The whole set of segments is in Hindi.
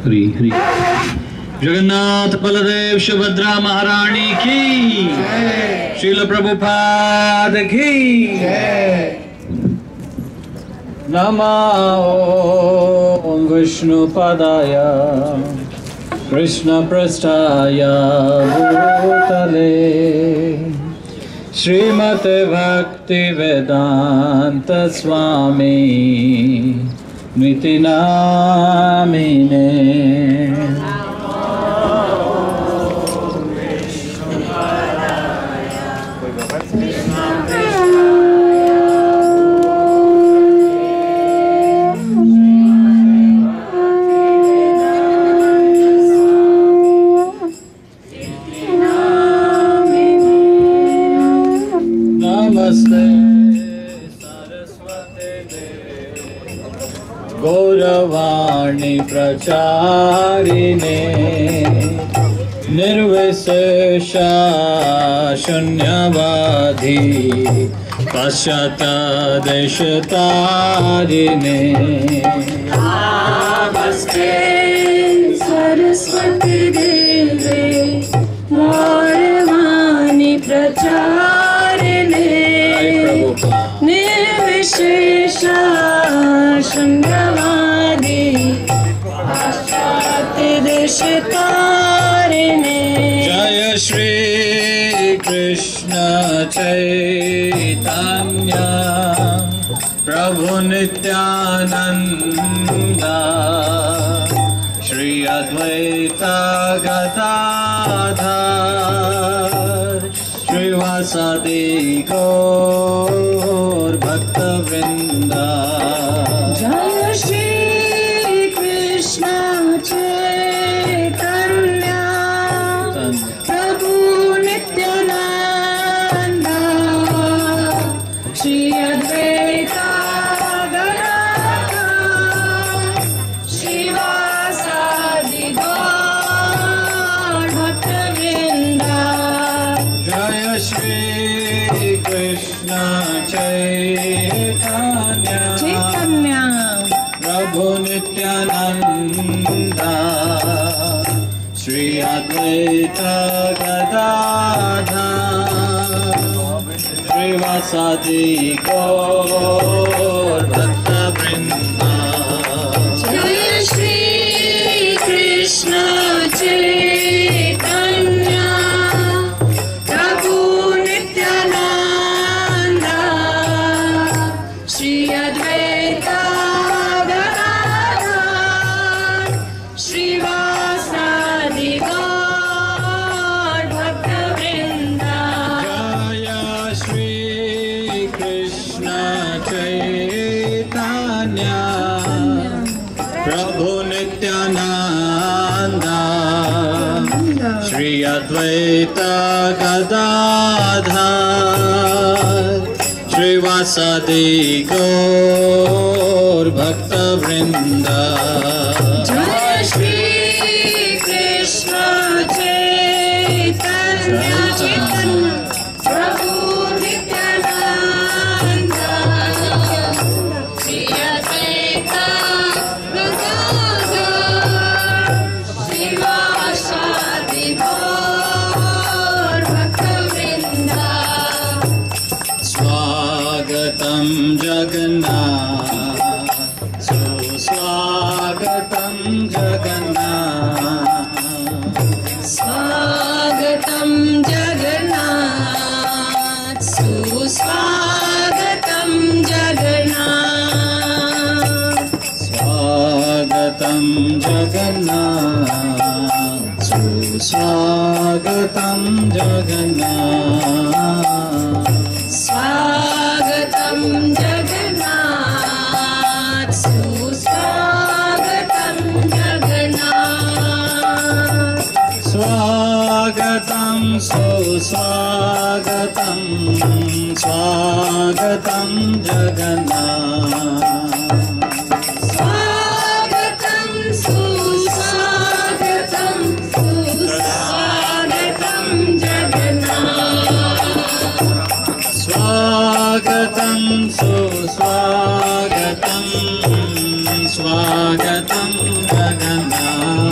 हरि हरि। जगन्नाथ बलदेव सुभद्रा महारानी की, श्रील प्रभुपाद की। नमो विष्णुपदाय कृष्ण पृष्ठाय भूतले श्रीमते भक्ति वेदांत स्वामी निति नामिने। गौरवाणी प्रचारिणे निर्विशेषा शून्यवादी पश्चात्देशतारिणे। नमस्ते सरस्वती देवे गौरवाणी प्रचारिणे निर्विशेषा शून्यवादी पाश्चात्यदेशतारिणे। जय श्री कृष्ण चैतन्य प्रभु नित्यानंद श्री अद्वैत गदाधर श्रीवासादि गौर भक्तवृंद। जय श्री कृष्ण चैतन्य प्रभु नित्यानंद श्री अद्वैत गदाधर श्रीवासादि गौर भक्तवृंद। जय श्री कृष्ण चैतन्य प्रभु नित्यानंद श्री अद्वैत गदाधर श्रीवासादि गौर भक्तवृंद। जय श्री कृष्ण चैतन्य प्रभु नित्यानंद श्री अद्वैत गदाधर श्रीवासादि गौर भक्तवृंद। जय श्री कृष्ण चैतन्य प्रभु नित्यानंद श्री अद्वैत गदाधर श्रीवासादि गौर भक्तवृंद। जय श्री कृष्ण चैतन्य प्रभु नित्यानंद श्री अद्वैत गदाधर श्रीवासादि गौर भक्तवृंद। स्वागतं जगन्नाथ सुस्वागतं जगन्नाथ। स्वागतं जगन्नाथ सुस्वागतं जगन्नाथ। स्वागतं जगन्नाथ सुस्वागतं जगन्नाथ। स्वागतं जगन्नाथ सुस्वागतं जगन्नाथ। स्वागतं सुस्वागतं स्वागतं जगन्नाथ। स्वागतं सुस्वागतं सुस्वागतं जगन्नाथ। स्वागतं सुस्वागतं स्वागतं जगन्नाथ।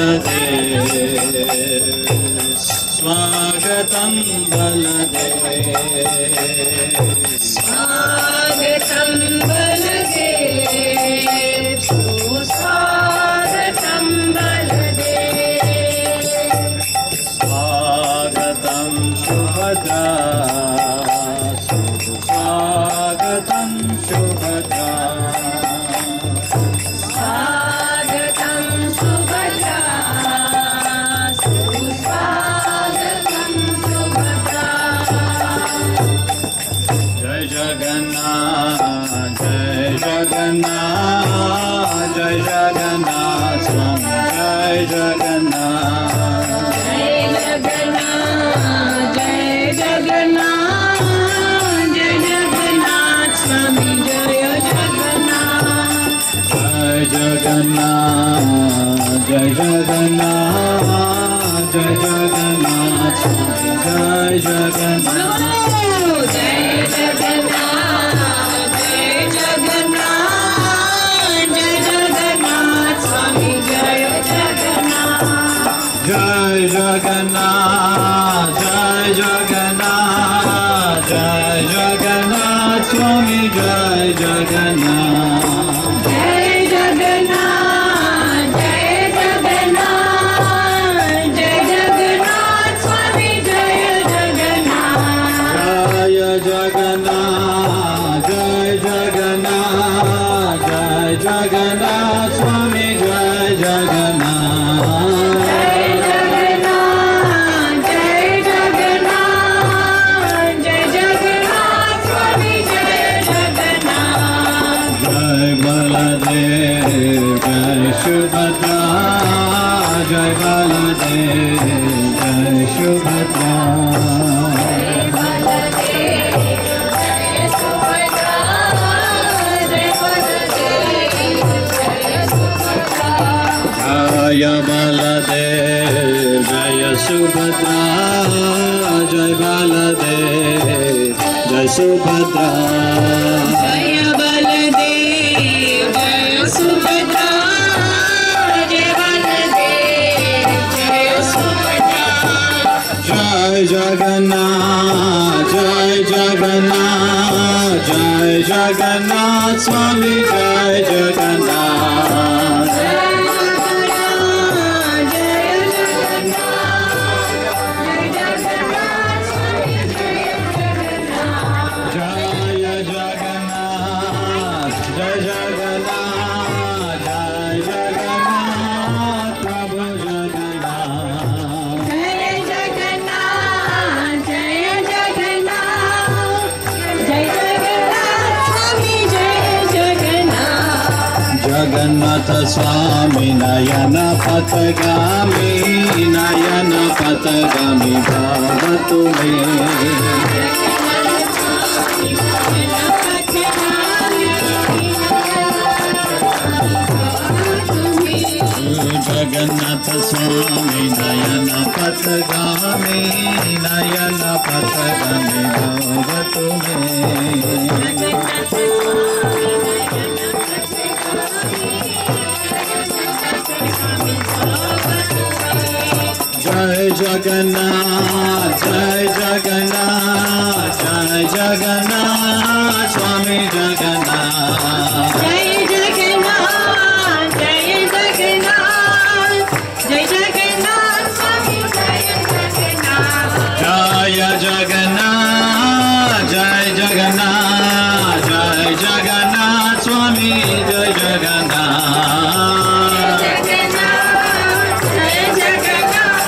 बलदेव स्वागतं बलदेव स्वागतं बलदेव सुस्वागतं बलदेव स्वागतं सुभद्रा सुस्वागतं सुभद्रा स्वागतं सुभद्रा सुस्वागतं सुभद्रा जय जगन्नाथ जय जगन्नाथ जय जगन्नाथ स्वामी जय जगन्नाथ जय जगन्नाथ जय जगन्नाथ जय जगन्नाथ स्वामी जय जगन्नाथ जय जगन्नाथ जय जगन्नाथ जय जगन्नाथ स्वामी जय जगन्नाथ जय जगन्नाथ जय जगन्नाथ जय जगन्नाथ स्वामी जय जगन्नाथ जय जगन्नाथ जय जगन्नाथ जय जगन्नाथ स्वामी जय जगन्नाथ जय जगन्नाथ जय जगन्नाथ जय जगन्नाथ स्वामी जय जगन्नाथ जय जगन्नाथ जय जगन्नाथ जय जगन्नाथ स्वामी जय जगन्नाथ जय जगन्नाथ जय जगन्नाथ जय जगन्नाथ स्वामी जय जगन्नाथ जय बलदेव जय सुभद्रा जय बलदेव जय सुभद्रा जय बलदेव जय सुभद्रा जय बलदेव जय सुभद्रा जय बलदेव जय सुभद्रा जय बलदेव जय सुभद्रा जय जगन्नाथ जय जगन्नाथ जय जगन्नाथ स्वामी जय जगन्नाथ जय जगन्नाथ जय जगन्नाथ जय जगन्नाथ प्रभु जगन्नाथ जय जगन्नाथ जय जगन्नाथ जय जगन्नाथ स्वामी जय जगन्नाथ जगन्नाथ स्वामी नयन पथगामी भवतु मे जगन्नाथ स्वामी नयन पथगामी भवतु मे जय जगन्नाथ जय जगन्नाथ जय जगन्नाथ स्वामी जगन्नाथ जय जगन्नाथ जय जगन्नाथ जय जगन्नाथ स्वामी जय जगन्नाथ जय जगन्नाथ जय जगन्नाथ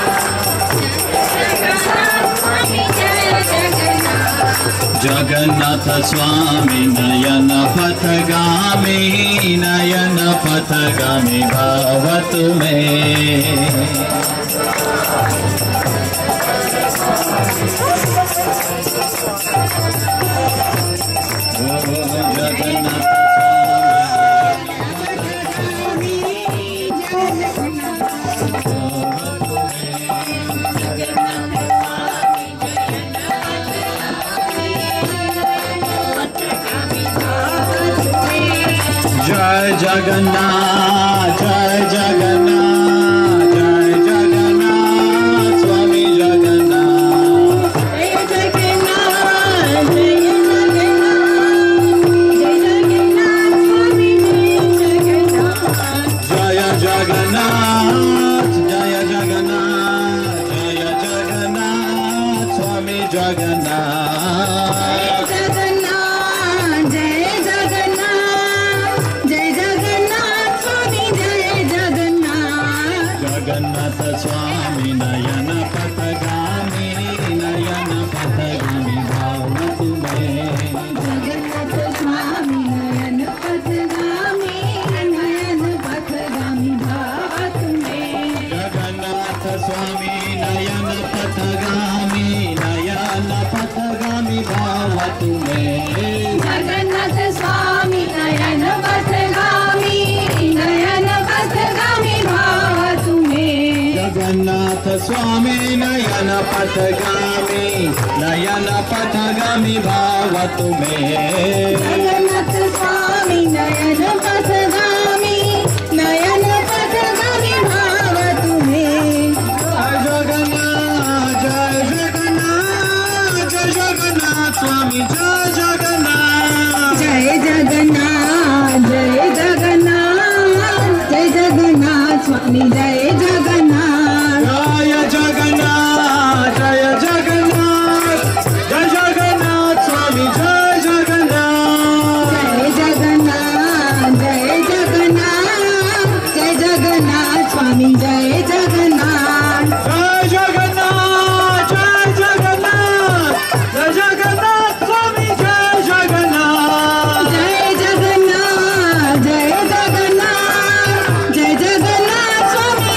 जय जगन्नाथ स्वामी जय जगन्नाथ जगन्नाथ स्वामी नयन पथगामी भवतु मे जगन्नाथ जय जगन्नाथ जय जगन्नाथ जय जगन्नाथ स्वामी नयन पथगामी भाव तुम्हें। जगन्नाथ स्वामी नयन पथगामी भाव तुम्हें। जगन्नाथ स्वामी नयन पथगामी भाव तुम्हें। जगन्नाथ स्वामी नयन पथगामी भाव तुम्हें। जगन्नाथ स्वामी नयन पथगामी भाव तुम्हें। जगन्नाथ स्वामी नयन पथगामी भाव तुम्हें। जय जगन्नाथ स्वामी जय जगन्नाथ। जय जगन्नाथ जय जगन्नाथ जय जगन्नाथ स्वामी जय जगन्नाथ। जय जगन्नाथ जय जगन्नाथ जय जगन्नाथ स्वामी जय जगन्नाथ। जय जगन्नाथ जय जगन्नाथ जय जगन्नाथ स्वामी जय जगन्नाथ। जय जगन्नाथ जय जगन्नाथ जय जगन्नाथ स्वामी जय जगन्नाथ। जय जगन्नाथ जय जगन्नाथ जय जगन्नाथ स्वामी जय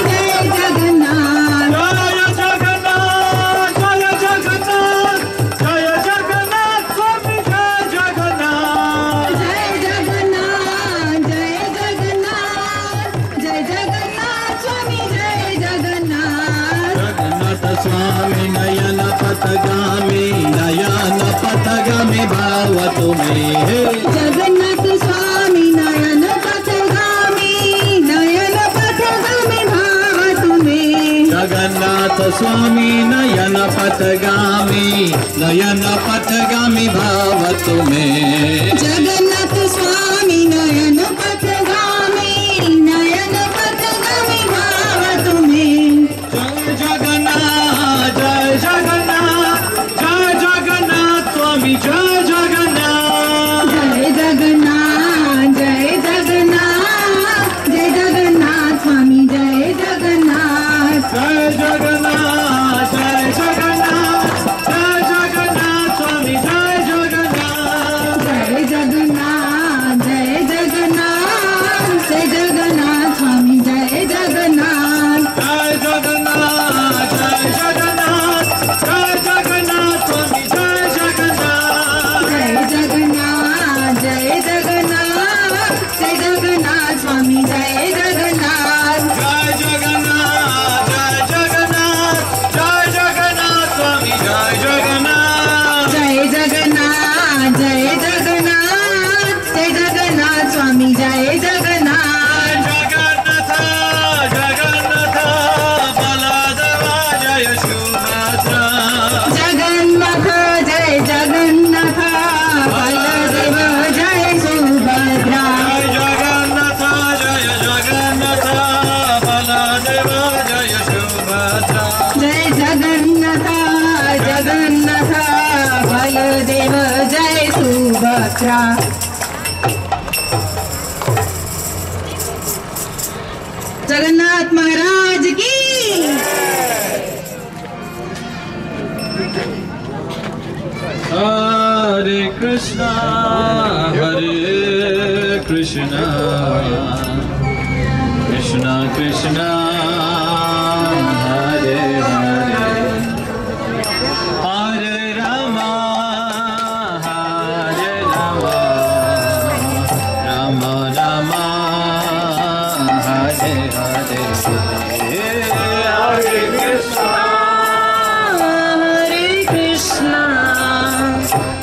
जगन्नाथ। जय जगन्नाथ जय जगन्नाथ जय जगन्नाथ स्वामी जय जगन्नाथ। जय जगन्नाथ जय जगन्नाथ जय जगन्नाथ स्वामी जय जगन्नाथ। जगन्नाथ स्वामी नयन पथगामी भाव तुम्हें। जगन्नाथ स्वामी नयन पथगामी भाव तुम्हें। जगन्नाथ स्वामी नयन पथगामी भाव तुम्हें। जगन्नाथ स्वामी नयन पथगामी भाव तुम्हें। जय जगन्नाथ जय जगन्नाथ जय जगन्नाथ स्वामी जय जगन्नाथ। जय जगन्नाथ जय जगन्नाथ जय जगन्नाथ स्वामी जय जगन्नाथ। जय जगन्नाथ जय जगन्नाथ जय जगन्नाथ स्वामी जय जगन्नाथ। जय जगन्नाथ जय जगन्नाथ जय जगन्नाथ स्वामी जय जगन्नाथ। जय जगन्नाथ जय जगन्नाथ जय जगन्नाथ स्वामी जय जगन्नाथ। जय जगन्नाथ जय जगन्नाथ जय जगन्नाथ स्वामी जय जगन्नाथ। जय जगन्नाथ जय जगन्नाथ जय जगन्नाथ स्वामी जय जगन्नाथ। जय जगन्नाथ जय जगन्नाथ जय जगन्नाथ स्वामी जय जगन्नाथ। जगन्नाथ जगन्नाथ बलदेवा जय सुभद्रा। जगन्नाथ जय जगन्नाथ बलदेव जय सुभद्रा। जय जगन्नाथ जय जगन्नाथ बलदेवा जय सुभद्रा। जय जगन्नाथ जगन्नाथ बलदेव जय सुभद्रा। जगन्नाथ महाराज की। हरे कृष्णा कृष्णा कृष्णा हरे हरे हरे राम राम राम हरे हरे हरे कृष्णा हरे कृष्णा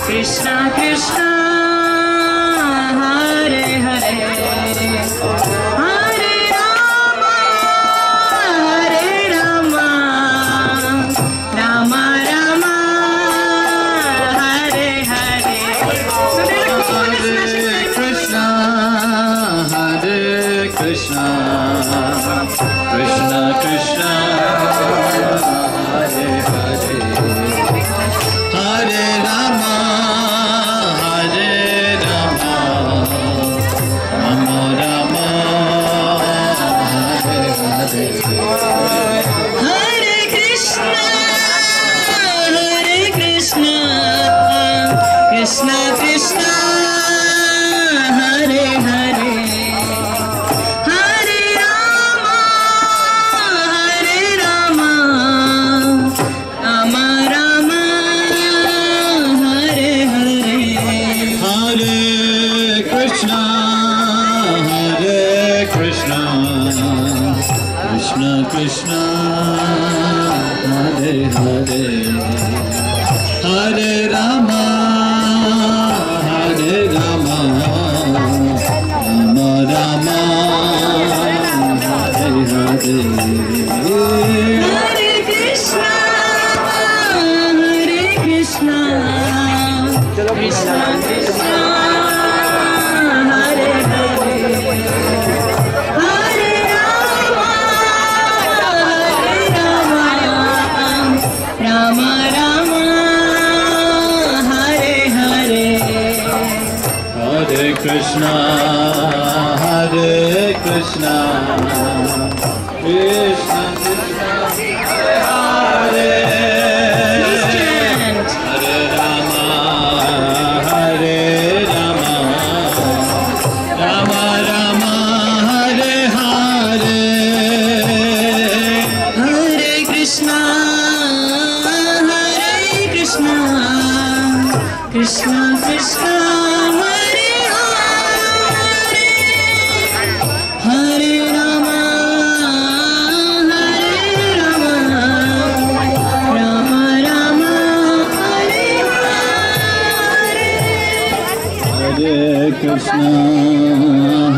कृष्णा कृष्णा हरे हरे हरे राम राम राम हरे हरे। हरे Krishna Krishna Krishna Hare Hare Hare Ram Ram Ram Hare Hare Krishna Krishna Hare Hare Hare Rama Hare Rama Rama Rama Hare Hare Hare Krishna, Hare Krishna, Krishna Krishna, Hare Hare, Hare Rama, Hare Rama, Rama Rama, Hare Hare. Hare Krishna Hare Krishna Krishna Krishna Hare Please chant. Hare Rama Hare Rama Rama Rama Hare Hare Hare Krishna,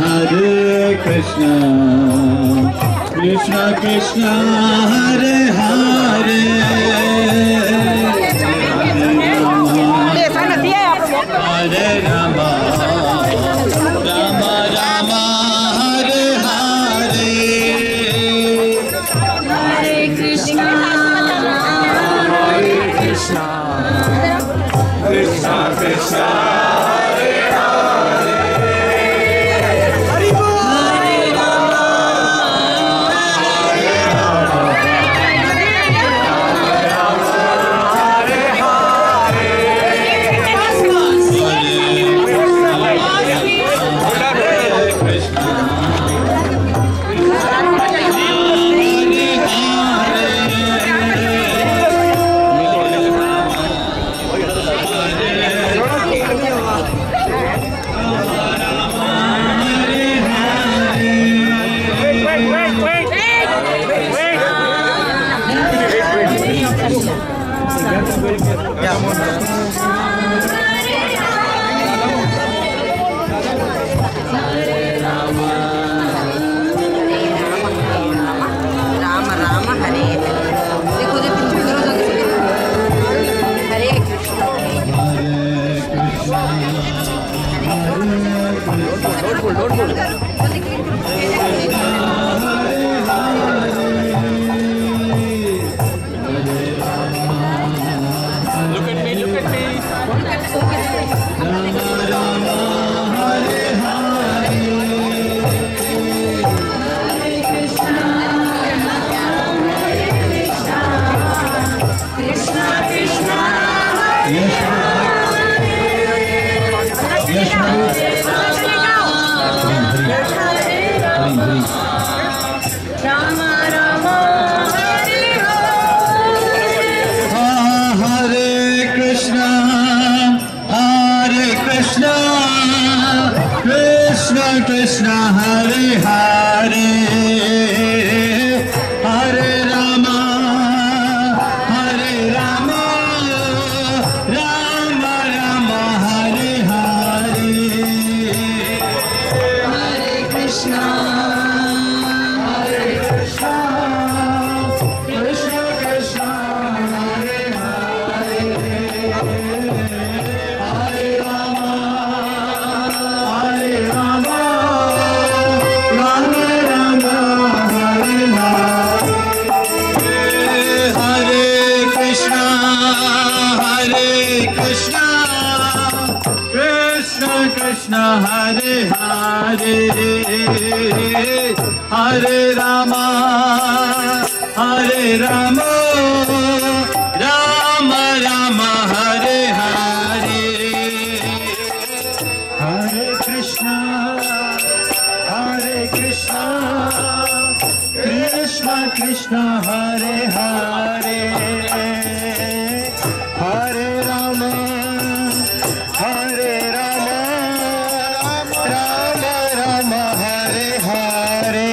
Hare Krishna, Krishna Krishna, Hare Hare, Hare Rama, Hare Rama, Rama Rama, Hare Hare. Hare Krishna Hare Krishna Krishna Krishna Hare Hare Hare Rama Rama Rama Hare Hare Hare Krishna, Hare Krishna, Krishna Krishna Hare Rama, Ram Ram हरे देखो देखो हरे Krishna Krishna Krishna, Rama Rama, Hare Hare. Hare Krishna Hare Krishna Krishna Krishna Hare Hare Hare Rama Hare Rama Rama Rama Hare Hare Hare Krishna, Hare Krishna, Krishna Krishna Hare Hare Hare Rama Hare Rama Rama Rama Hare Hare Hare Krishna Hare Krishna Krishna Krishna Hare Hare Hare Rama Hare Rama Rama Rama Hare Hare Hare Krishna Krishna Krishna Hare Hare Hare Rama Rama Rama Hare Hare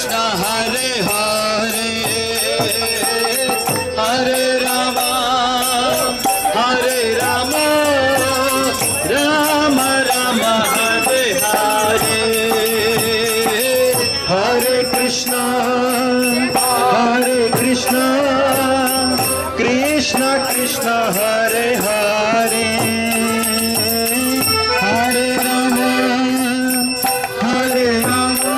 Krishna Hare Hare Hare Rama Hare Rama Rama Rama Hare Hare Hare Krishna Krishna Krishna Hare Hare Hare Rama Rama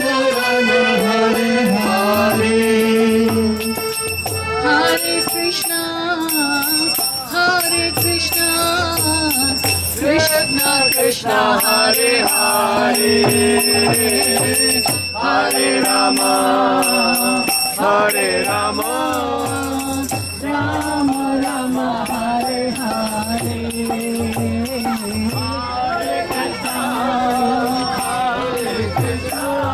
Rama Hare Hare Hare Krishna, Krishna Krishna, Hare Hare, Hare Rama, Rama Rama, Hare Hare, Hare Krishna, Hare Krishna